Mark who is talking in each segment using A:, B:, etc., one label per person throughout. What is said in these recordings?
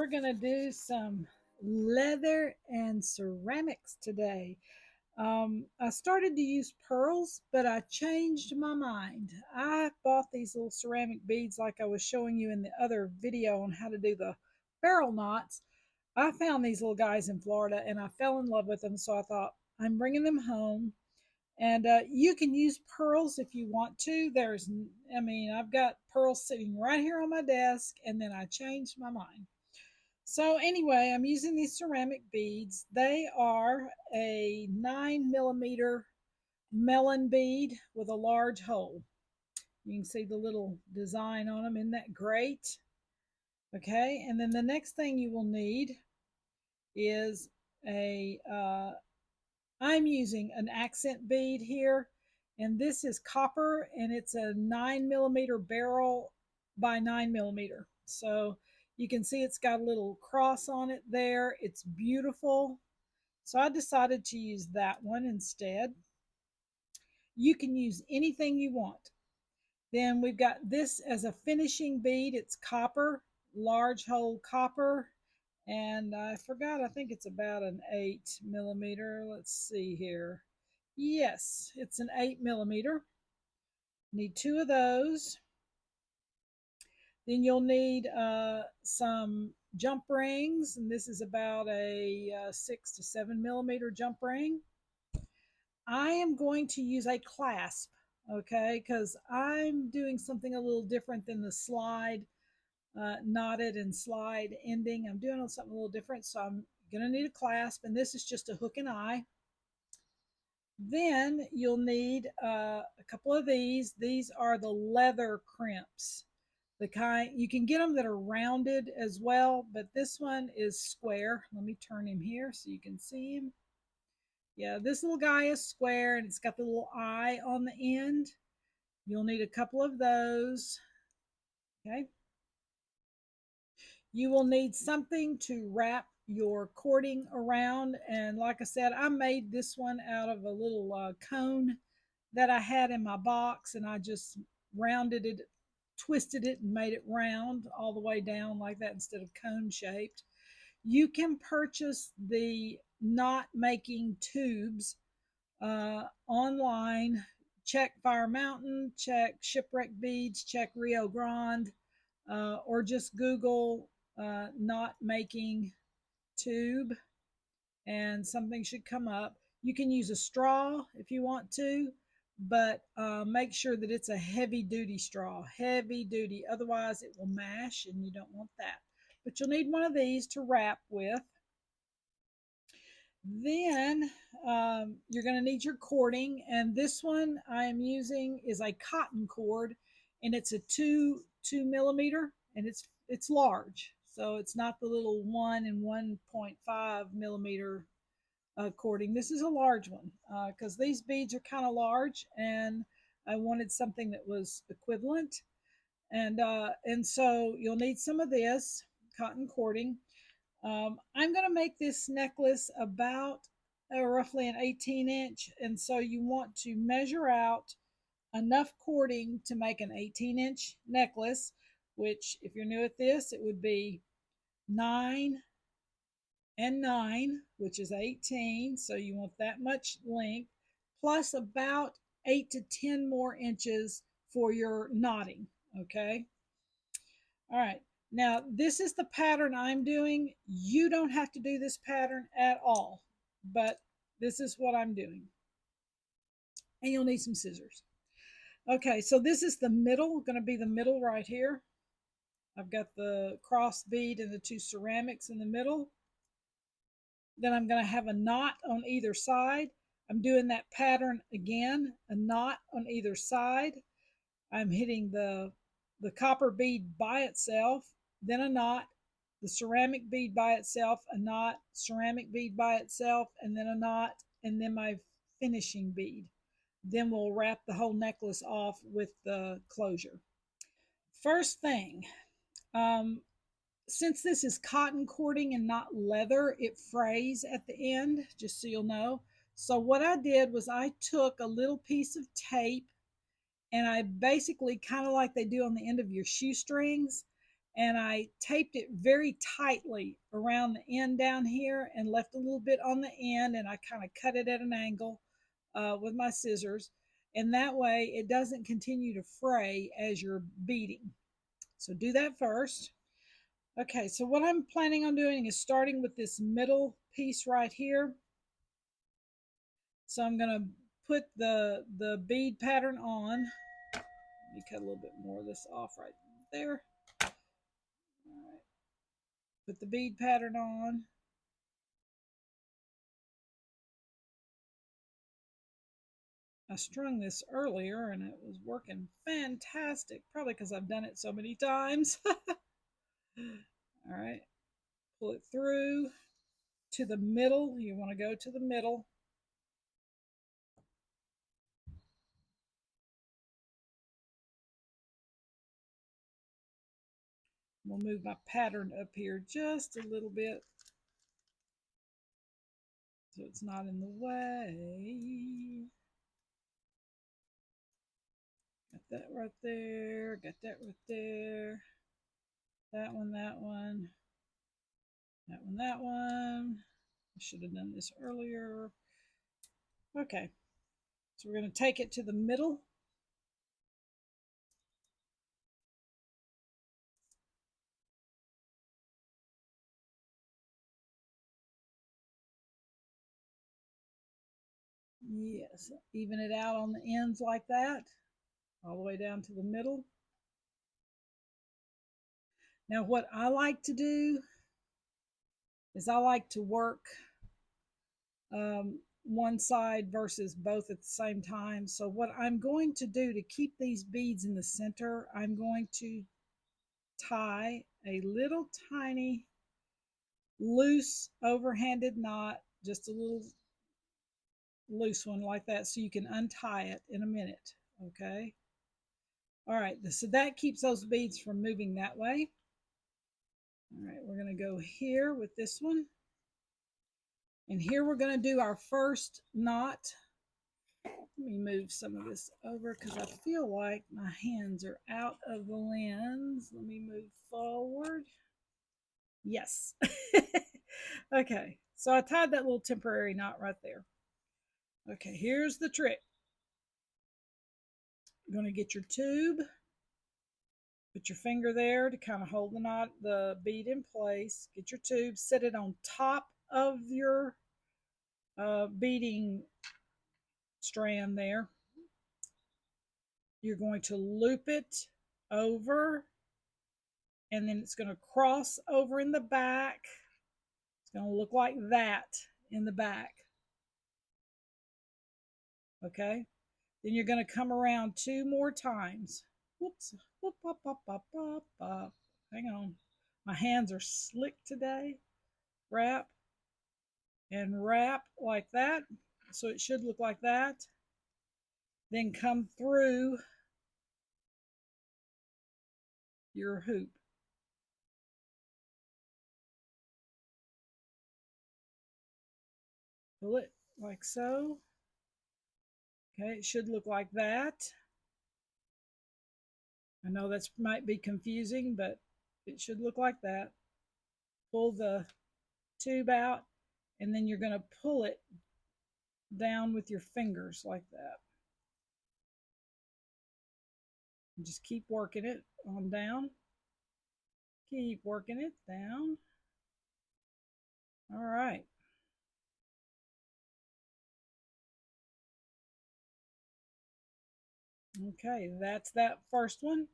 A: gonna do some leather and ceramics today. I started to use pearls, but I changed my mind. I bought these little ceramic beads like I was showing you in the other video on how to do the barrel knots. I found these little guys in Florida and I fell in love with them, so I thought I'm bringing them home. And you can use pearls if you want to. I've got pearls sitting right here on my desk, and then I changed my mind. So anyway, I'm using these ceramic beads. They are a 9 millimeter melon bead with a large hole. You can see the little design on them. Isn't that great? Okay, and then the next thing you will need is I'm using an accent bead here, and this is copper, and it's a 9 millimeter barrel by 9 millimeter. So you can see it's got a little cross on it there. It's beautiful. So I decided to use that one instead. You can use anything you want. Then we've got this as a finishing bead. It's copper, large hole copper. And I forgot, I think it's about an 8 millimeter. Let's see here. Yes, it's an 8 millimeter. Need two of those. Then you'll need some jump rings, and this is about a 6 to 7 millimeter jump ring. I am going to use a clasp, okay, because I'm doing something a little different than the slide knotted and slide ending. I'm doing something a little different, so I'm going to need a clasp, and this is just a hook and eye. Then you'll need a couple of these. These are the leather crimps. The kind you can get them that are rounded as well, but this one is square. Let me turn him here so you can see him. Yeah, this little guy is square and it's got the little eye on the end. You'll need a couple of those. Okay. You will need something to wrap your cording around. And like I said, I made this one out of a little cone that I had in my box, and I just rounded it, twisted it, and made it round all the way down like that instead of cone shaped. You can purchase the knot making tubes online. Check Fire Mountain, check Shipwreck Beads, check Rio Grande, or just Google knot making tube and something should come up. You can use a straw if you want to, but make sure that it's a heavy duty straw, heavy duty. Otherwise, it will mash and you don't want that. But you'll need one of these to wrap with. Then you're going to need your cording, and this one I am using is a cotton cord, and it's a 2 millimeter, and it's large, so it's not the little 1 and 1.5 millimeter cording. This is a large one because these beads are kind of large, and I wanted something that was equivalent, and so you'll need some of this cotton cording. I'm going to make this necklace about roughly an 18-inch, and so you want to measure out enough cording to make an 18-inch necklace, which, if you're new at this, it would be 9 and 9, which is 18. So you want that much length, plus about 8 to 10 more inches for your knotting. Okay. All right. Now, this is the pattern I'm doing. You don't have to do this pattern at all, but this is what I'm doing. And you'll need some scissors. Okay, so this is the middle, going to be the middle right here. I've got the cross bead and the two ceramics in the middle. Then I'm going to have a knot on either side. I'm doing that pattern again, a knot on either side. I'm hitting the copper bead by itself, then a knot, the ceramic bead by itself, a knot, ceramic bead by itself, and then a knot, and then my finishing bead. Then we'll wrap the whole necklace off with the closure. First thing, since this is cotton cording and not leather, it frays at the end, just so you'll know. So what I did was I took a little piece of tape, and I basically, kind of like they do on the end of your shoestrings, and I taped it very tightly around the end down here and left a little bit on the end, and I kind of cut it at an angle with my scissors, and that way it doesn't continue to fray as you're beading. So do that first. Okay, so what I'm planning on doing is starting with this middle piece right here. So I'm going to put the bead pattern on. Let me cut a little bit more of this off right there. All right. Put the bead pattern on. I strung this earlier and it was working fantastic, probably because I've done it so many times. All right, pull it through to the middle. You want to go to the middle. We'll move my pattern up here just a little bit so it's not in the way. Got that right there, got that right there. That one, that one, that one, that one. I should have done this earlier. Okay, so we're going to take it to the middle. Yes, even it out on the ends like that, all the way down to the middle. Now, what I like to do is I like to work one side versus both at the same time. So what I'm going to do to keep these beads in the center, I'm going to tie a little tiny loose overhanded knot, just a little loose one like that, so you can untie it in a minute. Okay. All right, so that keeps those beads from moving that way. All right, we're going to go here with this one. And here we're going to do our first knot. Let me move some of this over because I feel like my hands are out of the lens. Let me move forward. Yes. Okay, so I tied that little temporary knot right there. Okay, here's the trick. You're going to get your tube, put your finger there to kind of hold the bead in place. Get your tube, set it on top of your beading strand there. You're going to loop it over, and then it's going to cross over in the back. It's going to look like that in the back. Okay? Then you're going to come around 2 more times. Whoops. Whoop, whoop, whoop, whoop, whoop, whoop. Hang on. My hands are slick today. Wrap and wrap like that. So it should look like that. Then come through your hoop. Pull it like so. Okay, it should look like that. I know that might be confusing, but it should look like that. Pull the tube out, and then you're going to pull it down with your fingers like that. And just keep working it on down. Keep working it down. All right. Okay, that's that first one.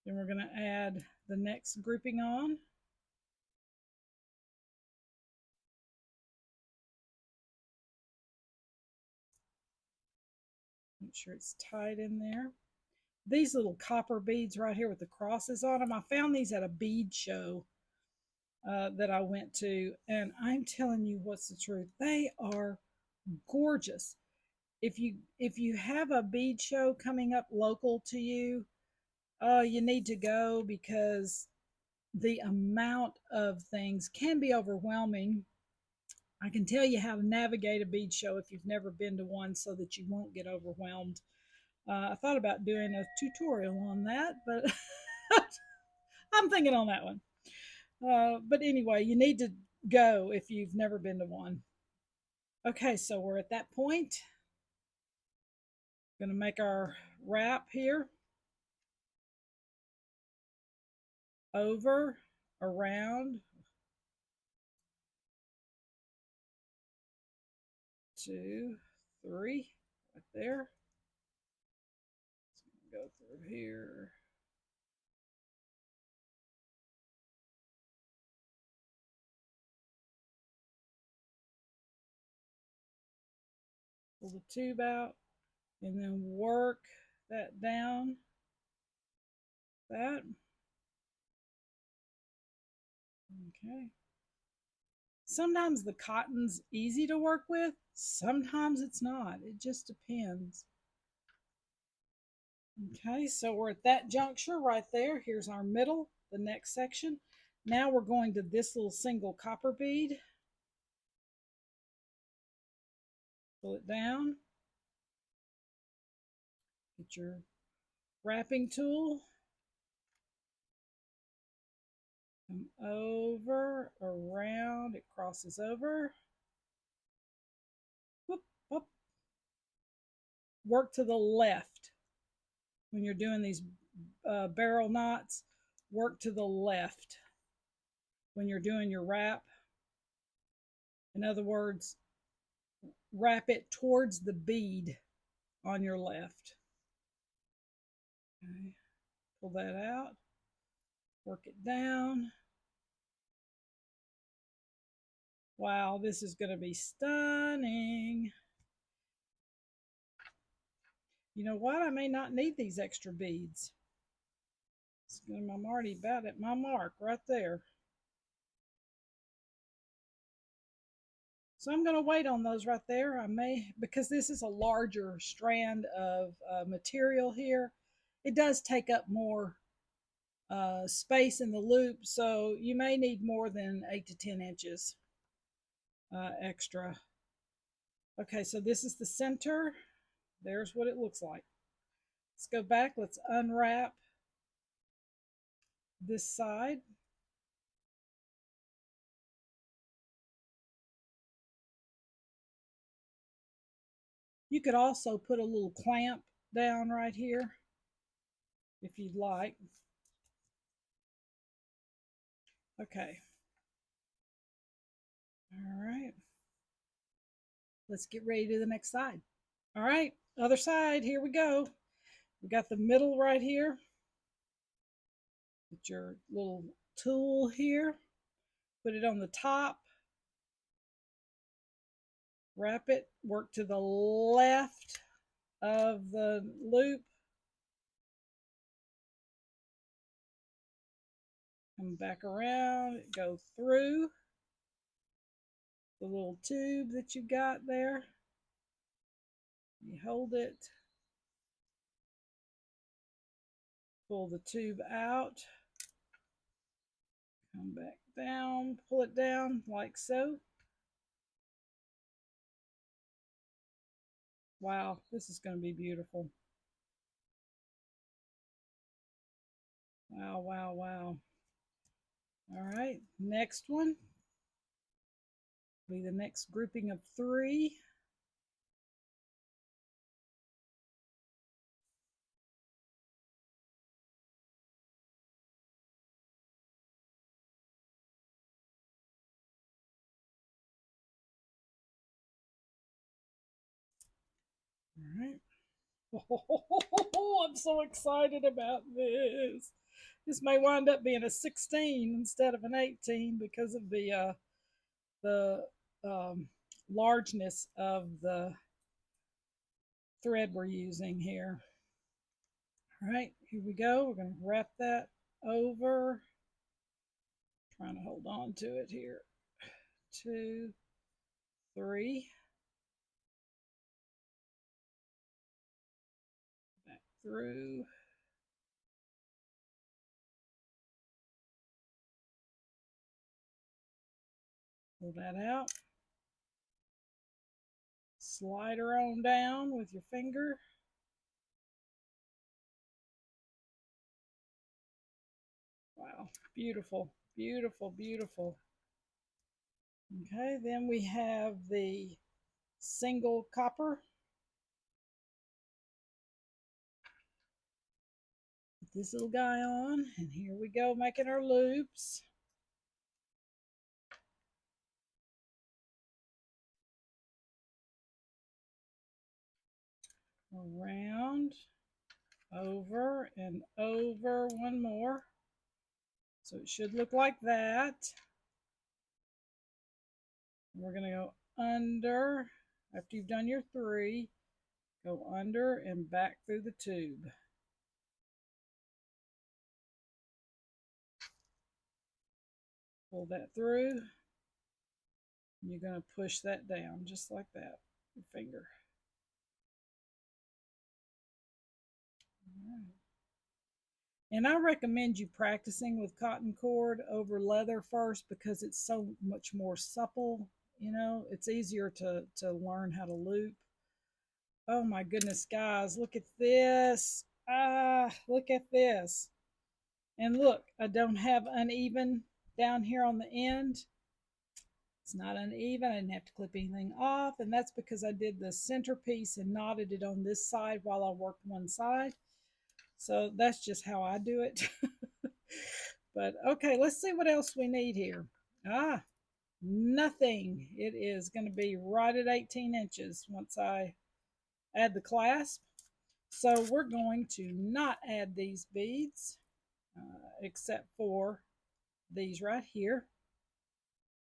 A: Then we're going to add the next grouping on. Make sure it's tight in there. These little copper beads right here with the crosses on them, I found these at a bead show that I went to, and I'm telling you what's the truth. They are gorgeous. If you have a bead show coming up local to you, you need to go because the amount of things can be overwhelming. I can tell you how to navigate a bead show if you've never been to one so that you won't get overwhelmed. I thought about doing a tutorial on that, but I'm thinking on that one. But anyway, you need to go if you've never been to one. Okay, so we're at that point. Going to make our wrap here. Over, around, 2, 3, right there. Go through here. Pull the tube out and then work that down. That. Okay. Sometimes the cotton's easy to work with, sometimes it's not. It just depends. Okay, so we're at that juncture right there. Here's our middle, the next section. Now we're going to this little single copper bead. Pull it down. Get your wrapping tool. Come over, around, it crosses over. Whoop, whoop. Work to the left. When you're doing these barrel knots, work to the left. When you're doing your wrap, in other words, wrap it towards the bead on your left. Okay. Pull that out, work it down. Wow, this is going to be stunning. You know what? I may not need these extra beads. I'm already about at my mark right there. So I'm going to wait on those right there. I may, because this is a larger strand of material here, it does take up more space in the loop, so you may need more than 8 to 10 inches extra. Okay, so this is the center. There's what it looks like. Let's go back. Let's unwrap this side. You could also put a little clamp down right here if you'd like. Okay. All right. Let's get ready to the next side. All right, other side, here we go. We got the middle right here. Put your little tool here. Put it on the top. Wrap it, work to the left of the loop. Come back around, go through the little tube that you got there. You hold it, pull the tube out, come back down, pull it down like so. Wow, this is going to be beautiful. Wow, wow, wow. All right, next one will be the next grouping of 3. All right. Oh, I'm so excited about this. This may wind up being a 16 instead of an 18 because of the largeness of the thread we're using here. All right, here we go. We're going to wrap that over. Trying to hold on to it here. 2, 3. Back through. Pull that out. Slide her on down with your finger. Wow. Wow, beautiful, beautiful, beautiful. Okay, then we have the single copper. Put this little guy on, and here we go making our loops. Around, over, and over one more. So it should look like that. We're going to go under. After you've done your 3, go under and back through the tube. Pull that through. You're going to push that down just like that, your finger. All right. And I recommend you practicing with cotton cord over leather first because it's so much more supple. You know, it's easier to learn how to loop. Oh my goodness, guys, look at this. Look at this. And look, I don't have uneven down here on the end. It's not uneven. I didn't have to clip anything off. And that's because I did the centerpiece and knotted it on this side while I worked one side. So that's just how I do it. But okay, let's see what else we need here. Nothing. It is going to be right at 18 inches once I add the clasp. So we're going to not add these beads except for these right here.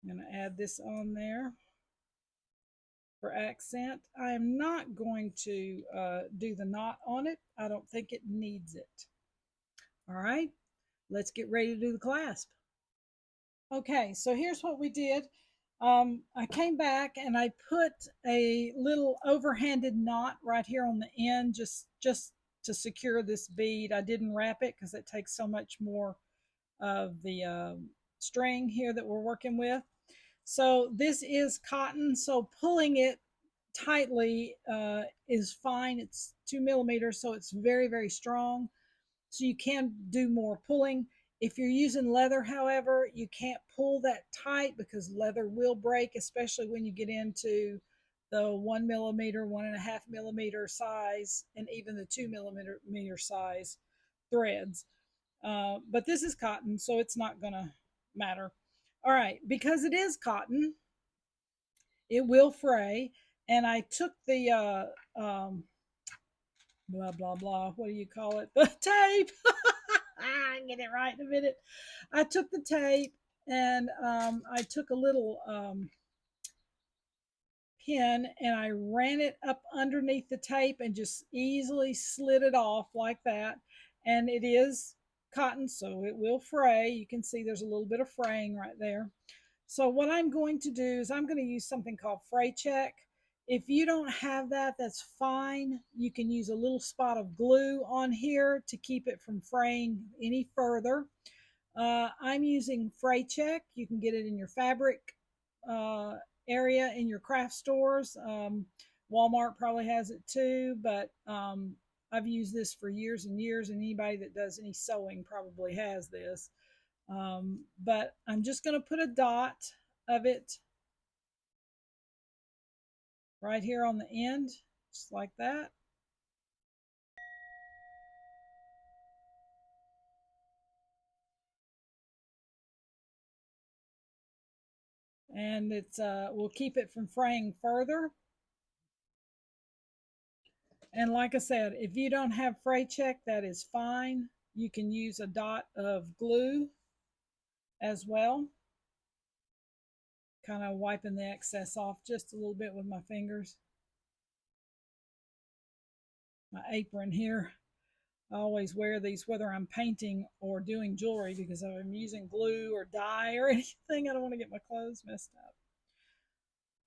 A: I'm going to add this on there for accent. I am not going to do the knot on it. I don't think it needs it. All right, let's get ready to do the clasp. Okay, so here's what we did. I came back and I put a little overhanded knot right here on the end just to secure this bead. I didn't wrap it because it takes so much more of the string here that we're working with. So this is cotton, so pulling it tightly is fine. It's 2 millimeters, so it's very, very strong. So you can do more pulling. If you're using leather, however, you can't pull that tight because leather will break, especially when you get into the 1 millimeter, 1.5 millimeter size, and even the 2 millimeter size threads. But this is cotton, so it's not going to matter. All right, because it is cotton, it will fray. And I took the blah, blah, blah, what do you call it? The tape. I get it right in a minute. I took the tape and I took a little pin and I ran it up underneath the tape and just easily slid it off like that. And it is cotton, so it will fray. You can see there's a little bit of fraying right there. So what I'm going to do is I'm going to use something called Fray Check. If you don't have that, that's fine. You can use a little spot of glue on here to keep it from fraying any further. I'm using Fray Check. You can get it in your fabric area in your craft stores. Walmart probably has it too, but I've used this for years and years, and anybody that does any sewing probably has this. But I'm just going to put a dot of it right here on the end, just like that. And it's will keep it from fraying further. And like I said, if you don't have fray check, that is fine. You can use a dot of glue as well. Kind of wiping the excess off just a little bit with my fingers. My apron here. I always wear these whether I'm painting or doing jewelry because if I'm using glue or dye or anything, I don't want to get my clothes messed up.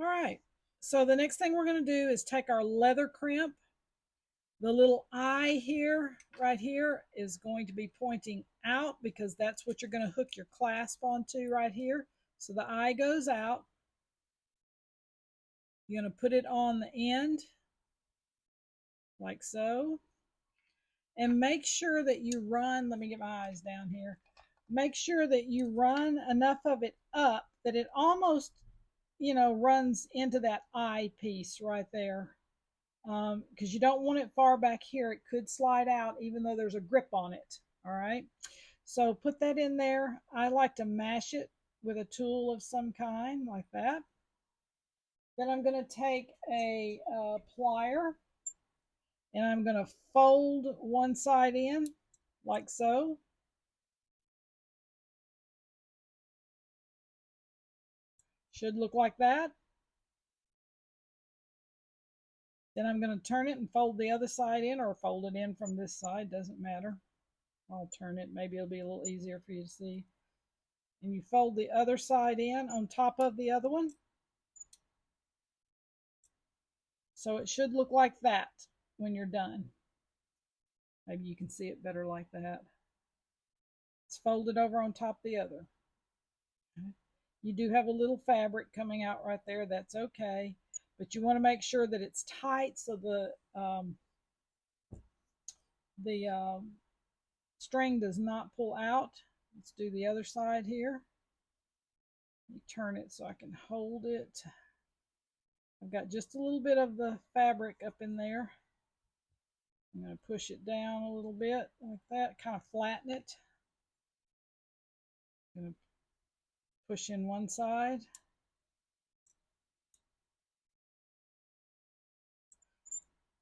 A: All right, so the next thing we're going to do is take our leather crimp. The little eye here, right here, is going to be pointing out because that's what you're going to hook your clasp onto right here. So the eye goes out. You're going to put it on the end like so. And make sure that you run, let me get my eyes down here. make sure that you run enough of it up that it almost, runs into that eye piece right there. Because you don't want it far back here. It could slide out even though there's a grip on it. All right. So put that in there. I like to mash it with a tool of some kind like that. Then I'm going to take a plier and I'm going to fold one side in like so. Should look like that. Then I'm going to turn it and fold the other side in, or fold it in from this side, doesn't matter. I'll turn it, maybe it'll be a little easier for you to see. And you fold the other side in on top of the other one. So it should look like that when you're done. Maybe you can see it better like that. It's folded over on top of the other. You do have a little fabric coming out right there. That's okay. But you want to make sure that it's tight so the string does not pull out. Let's do the other side here. Let me turn it so I can hold it. I've got just a little bit of the fabric up in there. I'm going to push it down a little bit like that, kind of flatten it. I'm going to push in one side.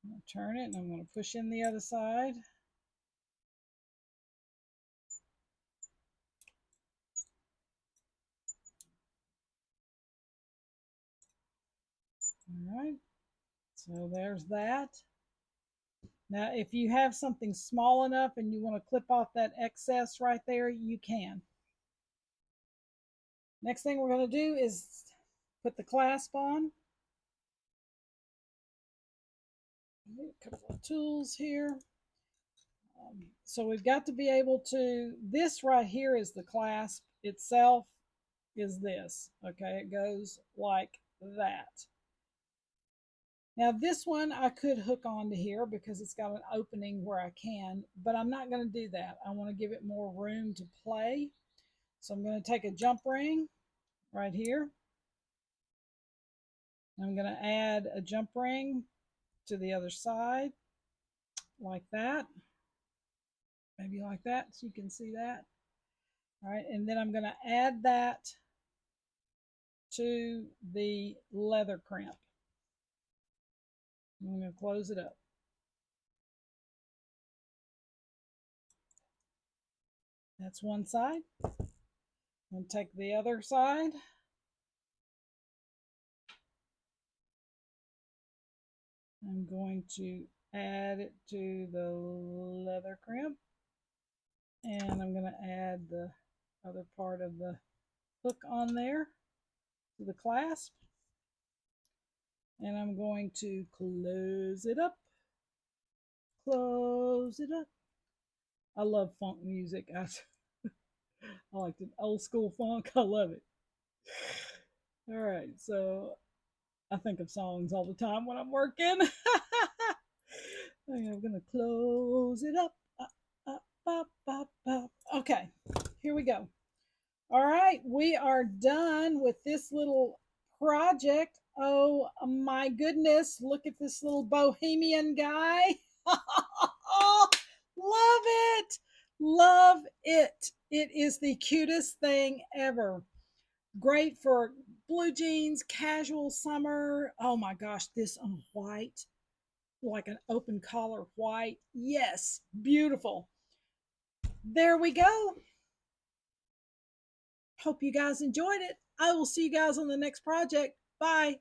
A: I'm going to turn it and I'm going to push in the other side. All right, so there's that. Now, if you have something small enough and you want to clip off that excess right there, you can. Next thing we're going to do is put the clasp on. A couple of tools here. So we've got to be able to, this right here is the clasp itself, is this. Okay, it goes like that. Now this one I could hook onto here because it's got an opening where I can, but I'm not going to do that. I want to give it more room to play. So I'm going to take a jump ring right here. I'm going to add a jump ring to the other side like that. Maybe like that so you can see that. All right, and then I'm going to add that to the leather crimp. I'm going to close it up. That's one side. I'm going to take the other side. I'm going to add it to the leather crimp. And I'm going to add the other part of the hook on there to the clasp. And I'm going to close it up. Close it up. I love funk music. I like the old school funk. I love it. All right, so I think of songs all the time when I'm working. I'm going to close it up. Okay, here we go. All right, we are done with this little project. Oh my goodness, look at this little bohemian guy. Love it. Love it. It is the cutest thing ever. Great for blue jeans, casual summer. Oh my gosh, this on white, like an open collar white. Yes, beautiful. There we go. Hope you guys enjoyed it. I will see you guys on the next project. Bye.